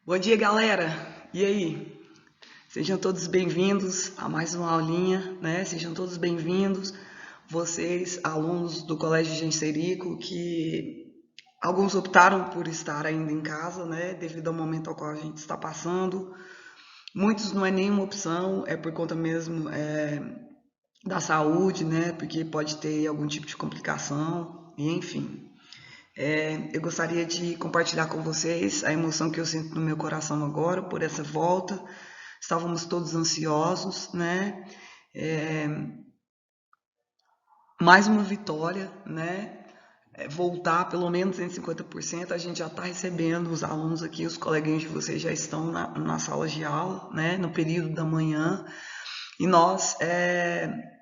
Bom dia, galera! E aí? Sejam todos bem-vindos a mais uma aulinha, né? Sejam todos bem-vindos, vocês, alunos do Colégio Genserico, que alguns optaram por estar ainda em casa, né? Devido ao momento ao qual a gente está passando. Muitos não é nenhuma opção, é por conta mesmo da saúde, né? Porque pode ter algum tipo de complicação, e enfim. Eu gostaria de compartilhar com vocês a emoção que eu sinto no meu coração agora por essa volta. Estávamos todos ansiosos, né? Mais uma vitória, né? Voltar pelo menos em 50%. A gente já está recebendo os alunos aqui, os coleguinhas de vocês já estão na sala de aula, né? No período da manhã. E nós,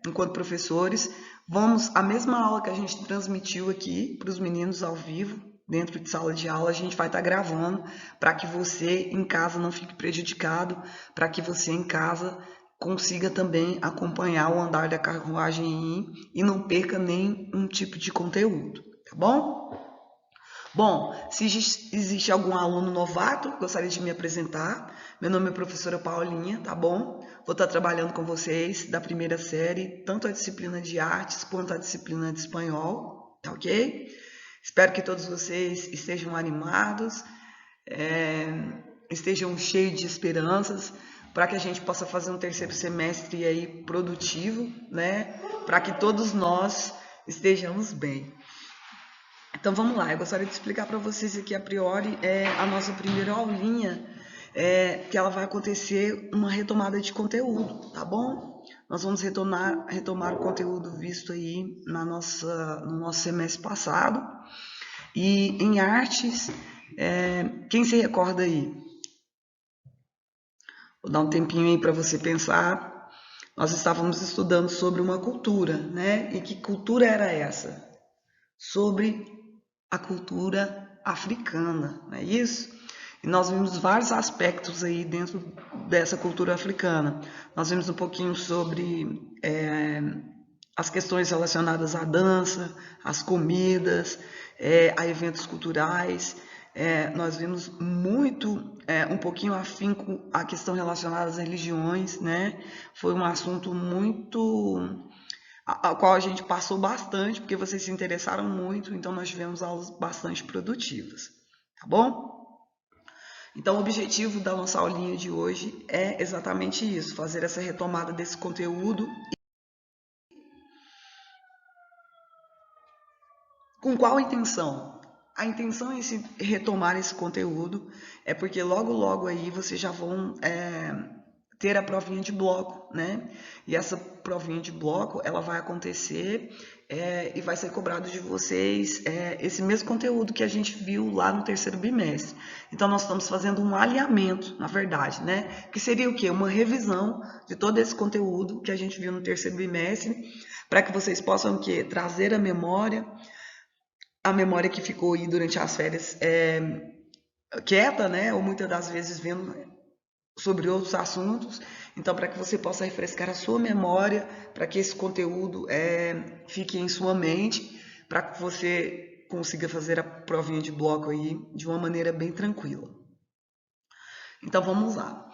enquanto professores, vamos, a mesma aula que a gente transmitiu aqui para os meninos ao vivo, dentro de sala de aula, a gente vai estar gravando para que você em casa não fique prejudicado, para que você em casa consiga também acompanhar o andar da carruagem e não perca nenhum tipo de conteúdo, tá bom? Bom, se existe algum aluno novato, gostaria de me apresentar. Meu nome é professora Paulinha, tá bom? Vou estar trabalhando com vocês da primeira série, tanto a disciplina de artes quanto a disciplina de espanhol, tá ok? Espero que todos vocês estejam animados, estejam cheios de esperanças, para que a gente possa fazer um terceiro semestre aí produtivo, né? Para que todos nós estejamos bem. Então vamos lá, eu gostaria de explicar para vocês aqui a priori a nossa primeira aulinha, que ela vai acontecer uma retomada de conteúdo, tá bom? Nós vamos retomar o conteúdo visto aí no nosso semestre passado. E em artes, quem se recorda aí? Vou dar um tempinho aí para você pensar. Nós estávamos estudando sobre uma cultura, né? E que cultura era essa? Sobre a cultura africana, não é isso? E nós vimos vários aspectos aí dentro dessa cultura africana. Nós vimos um pouquinho sobre as questões relacionadas à dança, às comidas, a eventos culturais. Nós vimos muito, um pouquinho afim com a questão relacionada às religiões, né? Foi um assunto muito a qual a gente passou bastante, porque vocês se interessaram muito, então nós tivemos aulas bastante produtivas, tá bom? Então o objetivo da nossa aulinha de hoje é exatamente isso, fazer essa retomada desse conteúdo. Com qual intenção? A intenção em se retomar esse conteúdo é porque logo aí vocês já vão ter a provinha de bloco, né? E essa provinha de bloco, ela vai acontecer e vai ser cobrado de vocês esse mesmo conteúdo que a gente viu lá no terceiro bimestre. Então, nós estamos fazendo um alinhamento, na verdade, né? Que seria o quê? Uma revisão de todo esse conteúdo que a gente viu no terceiro bimestre, para que vocês possam o quê? Trazer a memória que ficou aí durante as férias quieta, né? Ou muitas das vezes vendo sobre outros assuntos. Então, para que você possa refrescar a sua memória, para que esse conteúdo fique em sua mente, para que você consiga fazer a provinha de bloco aí de uma maneira bem tranquila. Então, vamos lá.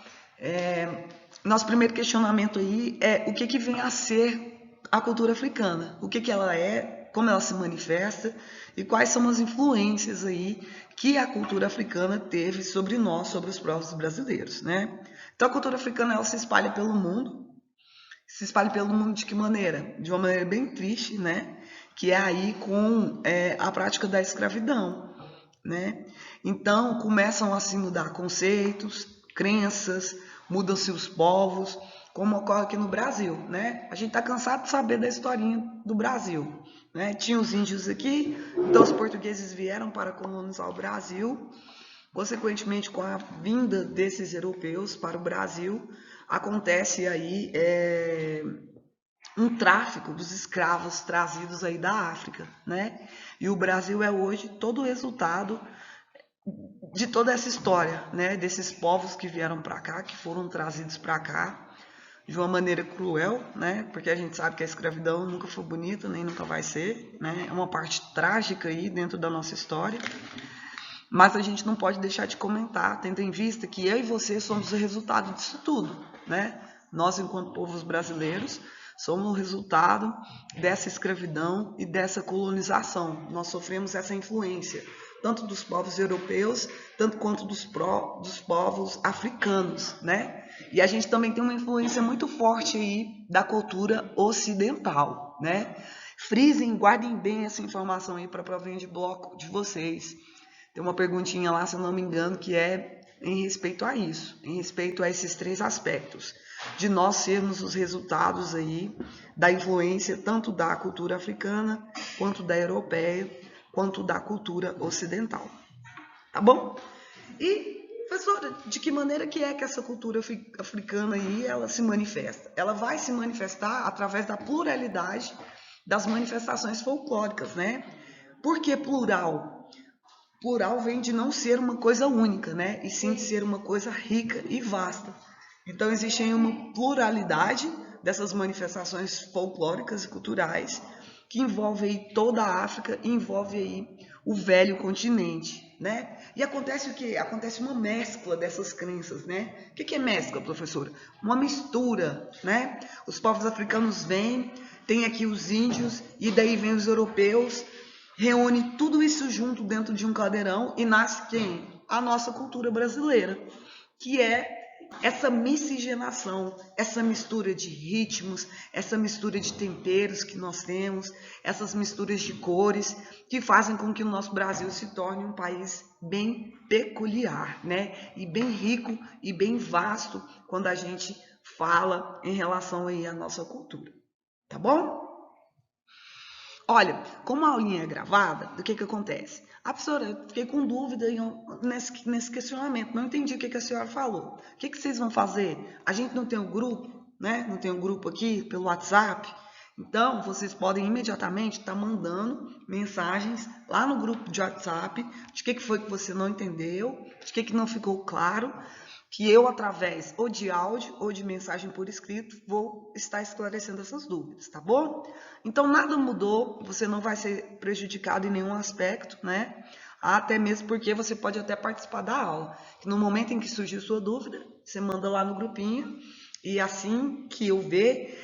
Nosso primeiro questionamento aí é o que vem a ser a cultura africana? O que ela é, como ela se manifesta e quais são as influências aí que a cultura africana teve sobre nós, sobre os povos brasileiros, né? Então, a cultura africana, ela se espalha pelo mundo. Se espalha pelo mundo de que maneira? De uma maneira bem triste, né? Que é aí com a prática da escravidão, né? Então, começam a se mudar conceitos, crenças, mudam-se os povos, como ocorre aqui no Brasil, né? A gente está cansado de saber da historinha do Brasil, né? Tinha os índios aqui, então os portugueses vieram para colonizar o Brasil. Consequentemente, com a vinda desses europeus para o Brasil, acontece aí um tráfico dos escravos trazidos aí da África, né? E o Brasil é hoje todo o resultado de toda essa história, né? Desses povos que vieram para cá, que foram trazidos para cá de uma maneira cruel, né? Porque a gente sabe que a escravidão nunca foi bonita, nem nunca vai ser, né? É uma parte trágica aí dentro da nossa história. Mas a gente não pode deixar de comentar, tendo em vista que eu e você somos o resultado disso tudo, né? Nós, enquanto povos brasileiros, somos o resultado dessa escravidão e dessa colonização. Nós sofremos essa influência, tanto dos povos europeus, tanto quanto dos povos africanos, né? E a gente também tem uma influência muito forte aí da cultura ocidental, né? Frisem, guardem bem essa informação aí para a provinha de bloco de vocês. Tem uma perguntinha lá, se eu não me engano, que é em respeito a isso, em respeito a esses 3 aspectos, de nós sermos os resultados aí da influência tanto da cultura africana, quanto da europeia, quanto da cultura ocidental. Tá bom? E, professora, de que maneira que é que essa cultura africana aí, ela se manifesta? Ela vai se manifestar através da pluralidade das manifestações folclóricas, né? Por que plural? Plural vem de não ser uma coisa única, né? E sim de ser uma coisa rica e vasta. Então existe aí uma pluralidade dessas manifestações folclóricas e culturais que envolve aí toda a África e envolve aí o velho continente, né? E acontece o quê? Acontece uma mescla dessas crenças, né? O que é mescla, professora? Uma mistura, né? Os povos africanos vêm, tem aqui os índios e daí vem os europeus, reúne tudo isso junto dentro de um caldeirão e nasce quem? A nossa cultura brasileira, que é essa miscigenação, essa mistura de ritmos, essa mistura de temperos que nós temos, essas misturas de cores que fazem com que o nosso Brasil se torne um país bem peculiar, né? E bem rico e bem vasto quando a gente fala em relação aí à nossa cultura, tá bom? Olha, como a aulinha é gravada, o que acontece? A professora, eu fiquei com dúvida nesse questionamento, não entendi o que a senhora falou. O que vocês vão fazer? A gente não tem um grupo, né? Não tem um grupo aqui pelo WhatsApp? Então, vocês podem imediatamente estar mandando mensagens lá no grupo de WhatsApp de que foi que você não entendeu, de que não ficou claro, que eu, através ou de áudio ou de mensagem por escrito, vou estar esclarecendo essas dúvidas, tá bom? Então, nada mudou, você não vai ser prejudicado em nenhum aspecto, né? Até mesmo porque você pode até participar da aula. No momento em que surgir sua dúvida, você manda lá no grupinho e assim que eu ver,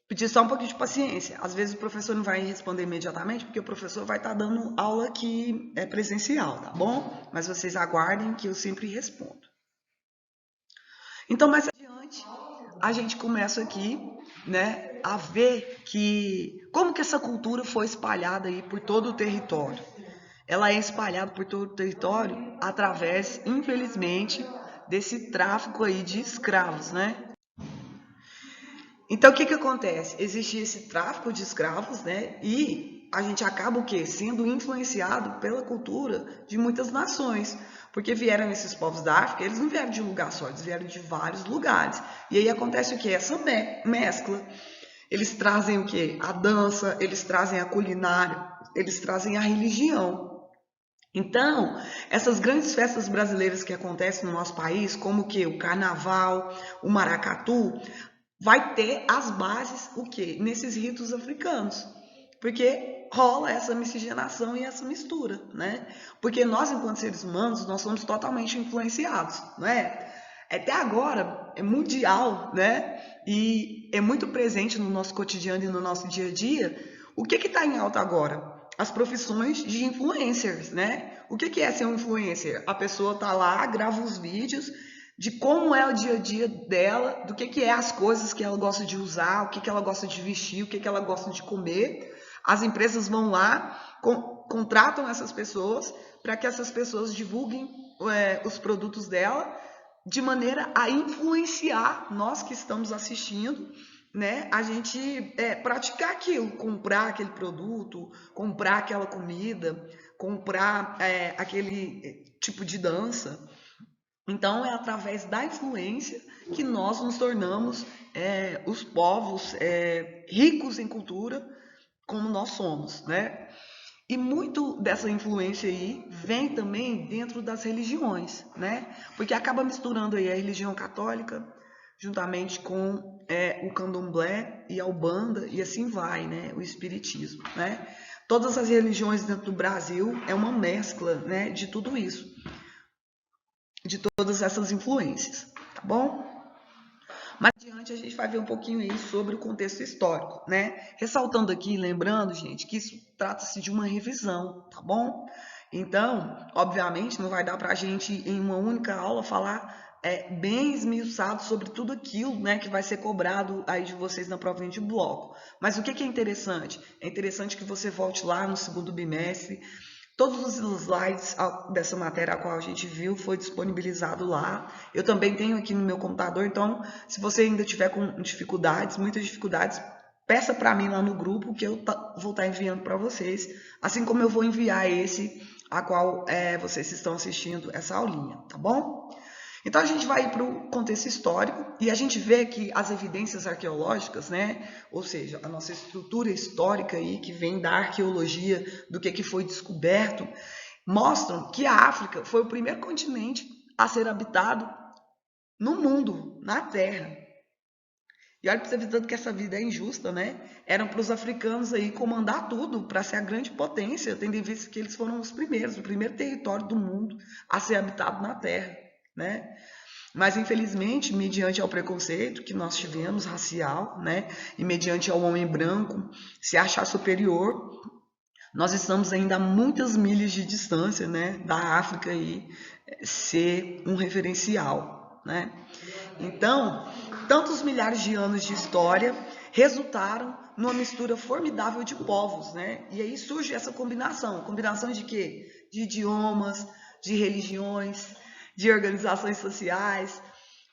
pedir só um pouquinho de paciência. Às vezes o professor não vai responder imediatamente, porque o professor vai estar dando aula que é presencial, tá bom? Mas vocês aguardem que eu sempre respondo. Então, mais adiante, a gente começa aqui, né, a ver como que essa cultura foi espalhada aí por todo o território. Ela é espalhada por todo o território através, infelizmente, desse tráfico aí de escravos, né? Então, o que acontece? Existe esse tráfico de escravos, né? E a gente acaba o quê? Sendo influenciado pela cultura de muitas nações. Porque vieram esses povos da África, eles não vieram de um lugar só, eles vieram de vários lugares. E aí acontece o quê? Essa mescla. Eles trazem o quê? A dança, eles trazem a culinária, eles trazem a religião. Então, essas grandes festas brasileiras que acontecem no nosso país, como que o carnaval, o maracatu, vai ter as bases, o quê? Nesses ritos africanos. Porque rola essa miscigenação e essa mistura, né? Porque nós, enquanto seres humanos, nós somos totalmente influenciados, não é? Até agora é mundial, né? E é muito presente no nosso cotidiano e no nosso dia a dia. O que está em alta agora? As profissões de influencers, né? O que é ser um influencer? A pessoa tá lá, grava os vídeos de como é o dia a dia dela, do que é as coisas que ela gosta de usar, o que ela gosta de vestir, o que ela gosta de comer. As empresas vão lá, contratam essas pessoas para que essas pessoas divulguem os produtos dela de maneira a influenciar nós que estamos assistindo, né? A gente praticar aquilo, comprar aquele produto, comprar aquela comida, comprar aquele tipo de dança. Então, é através da influência que nós nos tornamos os povos ricos em cultura, como nós somos, né? E muito dessa influência aí vem também dentro das religiões, né? Porque acaba misturando aí a religião católica juntamente com o candomblé e a umbanda e assim vai, né? O espiritismo, né? Todas as religiões dentro do Brasil é uma mescla, né, de tudo isso, de todas essas influências, tá bom? Mais adiante a gente vai ver um pouquinho aí sobre o contexto histórico, né? Ressaltando aqui, lembrando, gente, que isso trata-se de uma revisão, tá bom? Então, obviamente, não vai dar para a gente, em uma única aula, falar bem esmiuçado sobre tudo aquilo, né, que vai ser cobrado aí de vocês na provinha de bloco. Mas o que é interessante? É interessante que você volte lá no segundo bimestre. Todos os slides dessa matéria a qual a gente viu foi disponibilizado lá. Eu também tenho aqui no meu computador, então se você ainda tiver com dificuldades, muitas dificuldades, peça para mim lá no grupo que eu vou estar enviando para vocês, assim como eu vou enviar esse a qual vocês estão assistindo essa aulinha, tá bom? Então a gente vai para o contexto histórico e a gente vê que as evidências arqueológicas, né, ou seja, a nossa estrutura histórica aí que vem da arqueologia, do que foi descoberto, mostram que a África foi o primeiro continente a ser habitado no mundo, na Terra. E olha para você ver tanto que essa vida é injusta, né? Eram para os africanos aí comandar tudo, para ser a grande potência, tendo em vista que eles foram os primeiros, o primeiro território do mundo a ser habitado na Terra, né? Mas, infelizmente, mediante ao preconceito que nós tivemos, racial, né? E mediante ao homem branco se achar superior, nós estamos ainda a muitas milhas de distância, né? Da África aí ser um referencial, né? Então, tantos milhares de anos de história resultaram numa mistura formidável de povos, né? E aí surge essa combinação de quê? De idiomas, de religiões, de organizações sociais,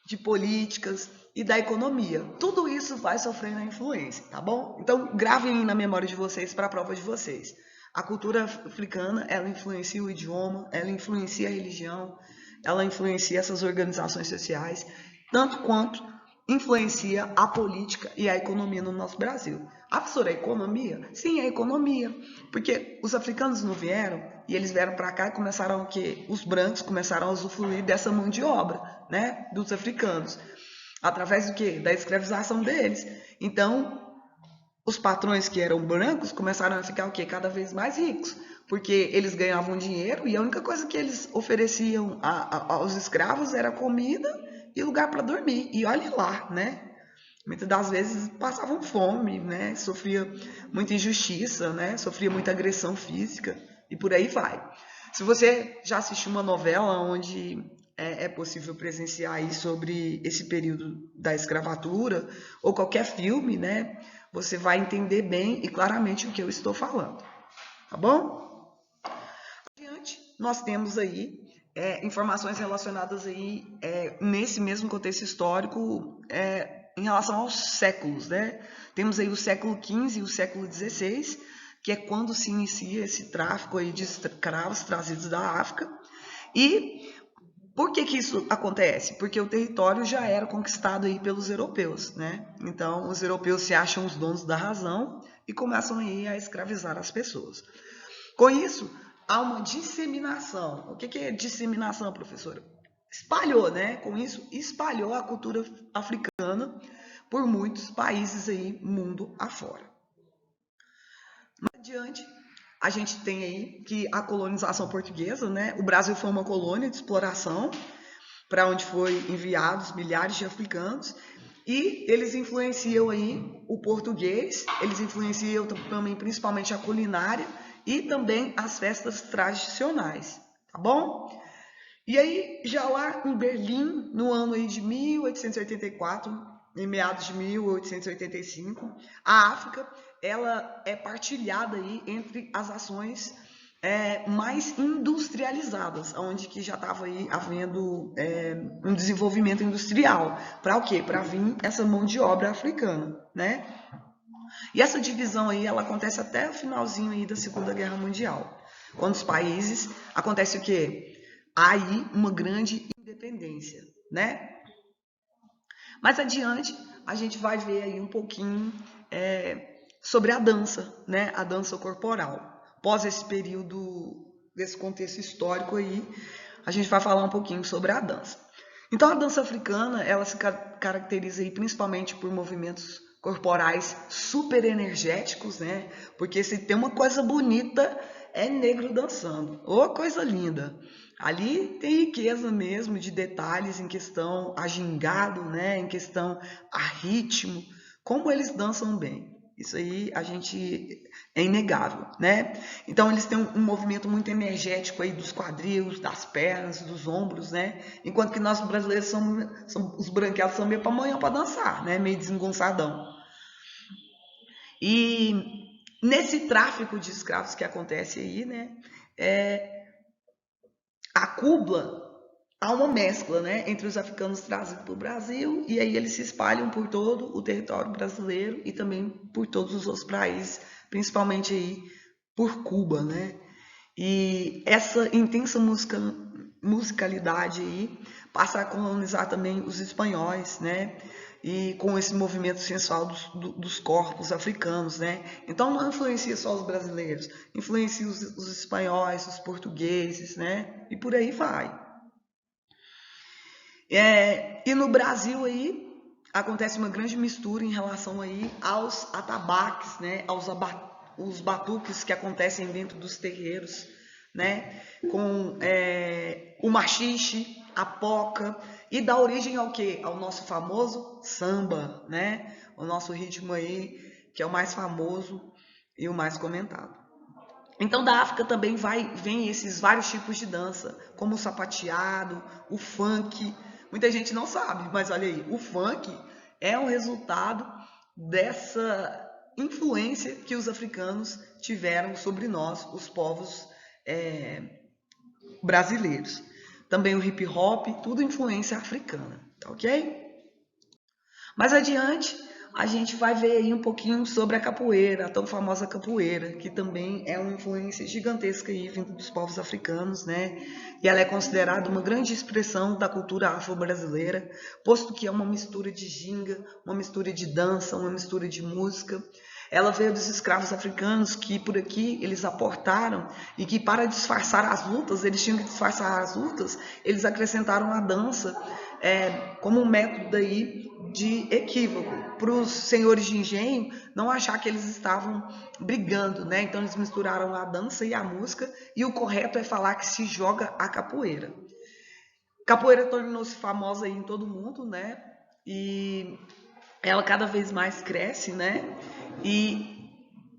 de políticas e da economia. Tudo isso vai sofrendo a influência, tá bom? Então, gravem aí na memória de vocês para a prova de vocês. A cultura africana, ela influencia o idioma, ela influencia a religião, ela influencia essas organizações sociais, tanto quanto influencia a política e a economia no nosso Brasil. Ah, professora, a economia? Sim, a economia. Porque os africanos não vieram e eles vieram para cá e começaram o quê? Os brancos começaram a usufruir dessa mão de obra, né? Dos africanos. Através do quê? Da escravização deles. Então, os patrões que eram brancos começaram a ficar o quê? Cada vez mais ricos, porque eles ganhavam dinheiro e a única coisa que eles ofereciam aos escravos era comida e lugar para dormir. E olhe lá, né? Muitas das vezes passavam fome, né? Sofria muita injustiça, né? Sofria muita agressão física e por aí vai. Se você já assistiu uma novela onde é possível presenciar aí sobre esse período da escravatura ou qualquer filme, né? Você vai entender bem e claramente o que eu estou falando, tá bom? Adiante, nós temos aí informações relacionadas aí nesse mesmo contexto histórico em relação aos séculos, né? Temos aí o século XV e o século XVI, que é quando se inicia esse tráfico aí de escravos trazidos da África. E por que isso acontece? Porque o território já era conquistado aí pelos europeus, né? Então, os europeus se acham os donos da razão e começam aí a escravizar as pessoas. Com isso, há uma disseminação. O que é disseminação, professora? Espalhou, né? Com isso, espalhou a cultura africana por muitos países aí, mundo afora. Mais adiante, a gente tem aí que a colonização portuguesa, né? O Brasil foi uma colônia de exploração para onde foi enviados milhares de africanos e eles influenciam aí o português, eles influenciam também principalmente a culinária e também as festas tradicionais, tá bom? E aí, já lá em Berlim, no ano aí de 1884, em meados de 1885, a África ela é partilhada aí entre as ações mais industrializadas, onde que já estava aí havendo um desenvolvimento industrial. Para o quê? Para vir essa mão de obra africana, né? E essa divisão aí, ela acontece até o finalzinho aí da Segunda Guerra Mundial, quando os países acontece o quê? Há aí uma grande independência, né? Mais adiante, a gente vai ver aí um pouquinho sobre a dança, né? A dança corporal. Após esse período, desse contexto histórico aí, a gente vai falar um pouquinho sobre a dança. Então, a dança africana, ela se caracteriza aí principalmente por movimentos corporais super energéticos, né? Porque se tem uma coisa bonita é negro dançando. Ô, coisa linda. Ali tem riqueza mesmo de detalhes em questão a gingado, né? Em questão a ritmo, como eles dançam bem. Isso aí a gente é inegável, né? Então eles têm um movimento muito energético aí dos quadris, das pernas, dos ombros, né? Enquanto que nós brasileiros os branqueados são meio pamonhão para dançar, né? Meio desengonçadão. E nesse tráfico de escravos que acontece aí, né? A Cuba há uma mescla, né, entre os africanos trazidos para o Brasil e aí eles se espalham por todo o território brasileiro e também por todos os outros países, principalmente aí por Cuba, né? E essa intensa musicalidade aí passa a colonizar também os espanhóis, né? E com esse movimento sensual dos corpos africanos, né? Então não influencia só os brasileiros, influencia os espanhóis, os portugueses, né? E por aí vai. E no Brasil aí acontece uma grande mistura em relação aí aos atabaques, né? Os batuques que acontecem dentro dos terreiros, né? Com o machixe, a poca, e dá origem ao quê? Ao nosso famoso samba, né? O nosso ritmo aí, que é o mais famoso e o mais comentado. Então da África também vem esses vários tipos de dança, como o sapateado, o funk. Muita gente não sabe, mas olha aí, o funk é um resultado dessa influência que os africanos tiveram sobre nós, os povos brasileiros. Também o hip hop, tudo influência africana, tá ok? Mais adiante, a gente vai ver aí um pouquinho sobre a capoeira, a tão famosa capoeira, que também é uma influência gigantesca aí vindo dos povos africanos, né? E ela é considerada uma grande expressão da cultura afro-brasileira, posto que é uma mistura de ginga, uma mistura de dança, uma mistura de música. Ela veio dos escravos africanos que por aqui eles aportaram e que para disfarçar as lutas, eles tinham que disfarçar as lutas, eles acrescentaram a dança como um método aí de equívoco, para os senhores de engenho não achar que eles estavam brigando, né? Então eles misturaram a dança e a música e o correto é falar que se joga a capoeira. Capoeira tornou-se famosa aí em todo mundo, né? E ela cada vez mais cresce, né? E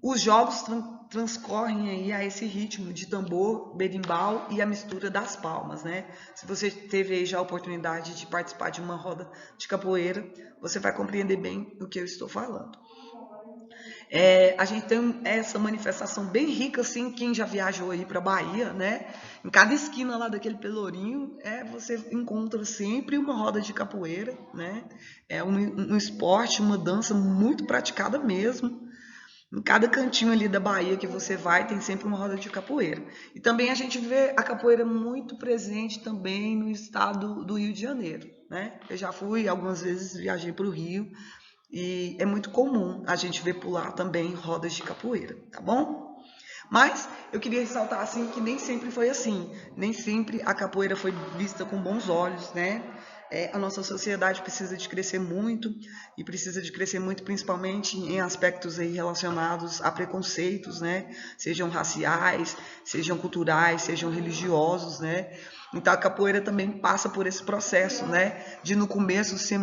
os jogos transcorrem aí a esse ritmo de tambor, berimbau e a mistura das palmas, né? Se você teve aí já a oportunidade de participar de uma roda de capoeira, você vai compreender bem o que eu estou falando. A gente tem essa manifestação bem rica, assim, quem já viajou aí para Bahia, né? Em cada esquina lá daquele Pelourinho, você encontra sempre uma roda de capoeira, né? É um esporte, uma dança muito praticada mesmo. Em cada cantinho ali da Bahia que você vai, tem sempre uma roda de capoeira. E também a gente vê a capoeira muito presente também no estado do Rio de Janeiro, né? Eu já fui algumas vezes, viajei para o Rio, e é muito comum a gente ver por lá também rodas de capoeira, tá bom? Mas eu queria ressaltar assim que nem sempre foi assim, nem sempre a capoeira foi vista com bons olhos, né? A nossa sociedade precisa de crescer muito e precisa de crescer muito principalmente em aspectos aí relacionados a preconceitos, né? Sejam raciais, sejam culturais, sejam religiosos, né? Então a capoeira também passa por esse processo, né? De no começo ser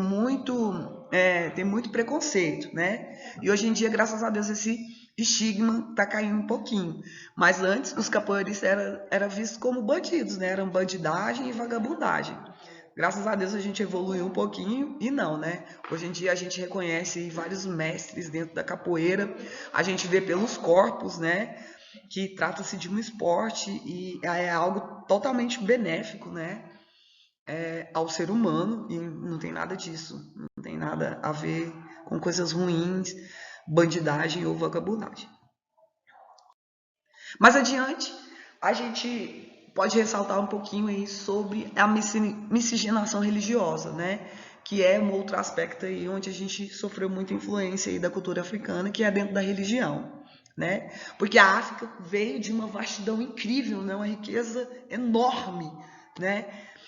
ter muito preconceito, né? E hoje em dia, graças a Deus, esse estigma tá caindo um pouquinho. Mas antes, os capoeiristas eram vistos como bandidos, né? Eram bandidagem e vagabundagem. Graças a Deus a gente evoluiu um pouquinho e não, né? Hoje em dia a gente reconhece vários mestres dentro da capoeira, a gente vê pelos corpos, né? Que trata-se de um esporte e é algo totalmente benéfico, né? Ao ser humano e não tem nada disso, não tem nada a ver com coisas ruins, bandidagem ou vagabundagem. Mais adiante, a gente pode ressaltar um pouquinho aí sobre a miscigenação religiosa, né? Que é um outro aspecto aí onde a gente sofreu muita influência aí da cultura africana, que é dentro da religião, né? Porque a África veio de uma vastidão incrível, né? Uma riqueza enorme, né?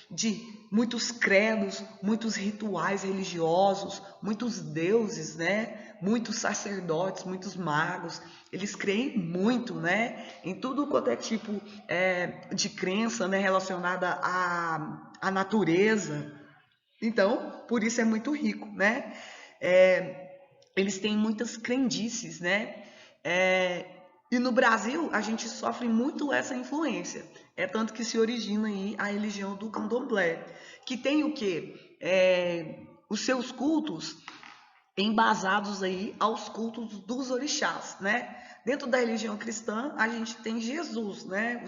De muitos credos, muitos rituais religiosos, muitos deuses, né? Muitos sacerdotes, muitos magos, eles creem muito, né? Em tudo quanto é tipo de crença, né? Relacionada à natureza. Então, por isso é muito rico, né? Eles têm muitas crendices, né? E no Brasil, a gente sofre muito essa influência. É tanto que se origina aí a religião do candomblé, que tem o quê? Os seus cultos embasados aí aos cultos dos orixás, né? Dentro da religião cristã, a gente tem Jesus, né?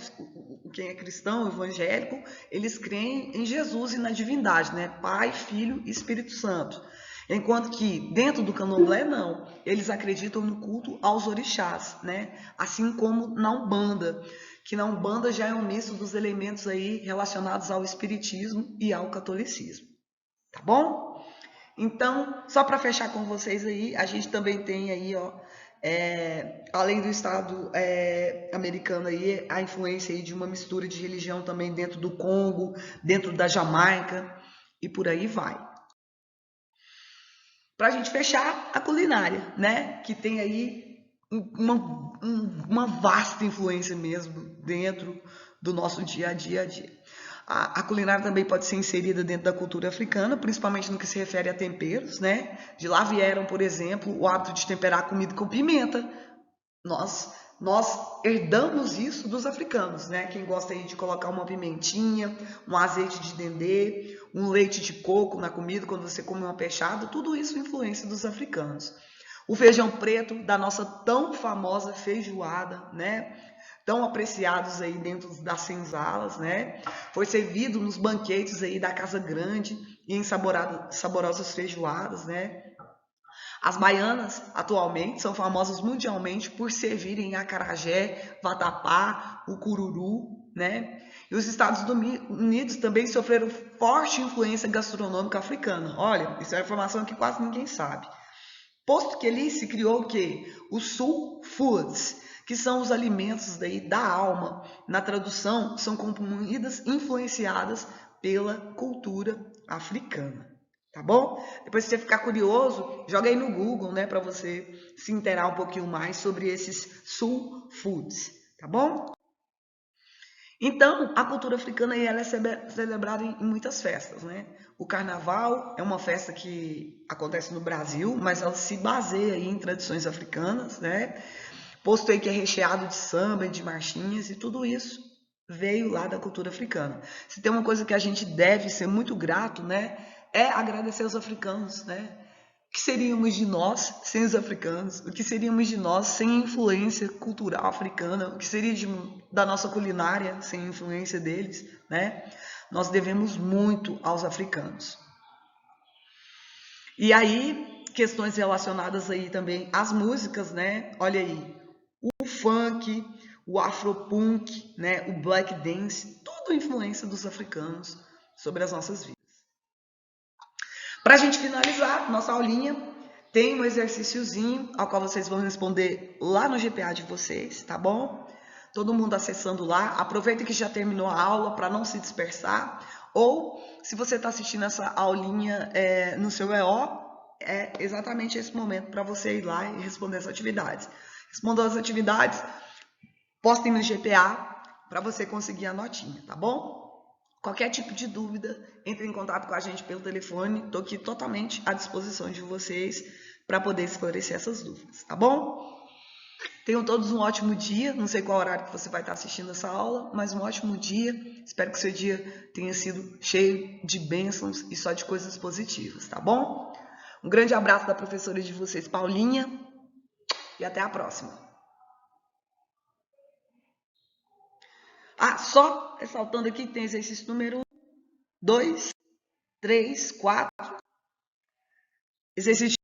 Quem é cristão, evangélico, eles creem em Jesus e na divindade, né? Pai, Filho e Espírito Santo. Enquanto que dentro do candomblé, não. Eles acreditam no culto aos orixás, né? Assim como na Umbanda, que na Umbanda já é um misto dos elementos aí relacionados ao espiritismo e ao catolicismo. Tá bom? Então, só para fechar com vocês aí, a gente também tem aí, ó, além do Estado americano aí, a influência aí de uma mistura de religião também dentro do Congo, dentro da Jamaica e por aí vai. Para a gente fechar, a culinária, né? Que tem aí uma vasta influência mesmo dentro do nosso dia a dia. A culinária também pode ser inserida dentro da cultura africana, principalmente no que se refere a temperos, né? De lá vieram, por exemplo, o hábito de temperar a comida com pimenta. Nós herdamos isso dos africanos, né? Quem gosta aí de colocar uma pimentinha, um azeite de dendê, um leite de coco na comida quando você come uma peixada, tudo isso é influência dos africanos. O feijão preto da nossa tão famosa feijoada, né? Tão apreciados aí dentro das senzalas, né? Foi servido nos banquetes aí da Casa Grande e em saborosas feijoadas, né? As baianas, atualmente, são famosas mundialmente por servirem acarajé, vatapá, o cururu, né? E os Estados Unidos também sofreram forte influência gastronômica africana. Olha, isso é uma informação que quase ninguém sabe. Posto que ali se criou o quê? Os Soul Foods, que são os alimentos daí da alma. Na tradução, são comidas influenciadas pela cultura africana. Tá bom? Depois, se você ficar curioso, joga aí no Google, né, para você se inteirar um pouquinho mais sobre esses Soul Foods. Tá bom? Então, a cultura africana ela é celebrada em muitas festas, né? O carnaval é uma festa que acontece no Brasil, mas ela se baseia em tradições africanas, né? Posto aí que é recheado de samba, de marchinhas e tudo isso veio lá da cultura africana. Se tem uma coisa que a gente deve ser muito grato, né? É agradecer aos africanos, né? O que seríamos de nós sem os africanos? O que seríamos de nós sem a influência cultural africana? O que seria da nossa culinária sem a influência deles, né? Nós devemos muito aos africanos. E aí, questões relacionadas aí também às músicas, né? Olha aí, o funk, o afropunk, né? O black dance, tudo influência dos africanos sobre as nossas vidas. Para a gente finalizar nossa aulinha, tem um exercíciozinho ao qual vocês vão responder lá no GPA de vocês, tá bom? Todo mundo acessando lá. Aproveita que já terminou a aula para não se dispersar. Ou, se você está assistindo essa aulinha no seu EO, é exatamente esse momento para você ir lá e responder as atividades. Respondam as atividades, postem no GPA para você conseguir a notinha, tá bom? Qualquer tipo de dúvida, entre em contato com a gente pelo telefone. Estou aqui totalmente à disposição de vocês para poder esclarecer essas dúvidas, tá bom? Tenham todos um ótimo dia. Não sei qual horário que você vai estar assistindo essa aula, mas um ótimo dia. Espero que seu dia tenha sido cheio de bênçãos e só de coisas positivas, tá bom? Um grande abraço da professora de vocês, Paulinha, e até a próxima. Só ressaltando aqui que tem exercício número 1, 2, 3, 4. Exercício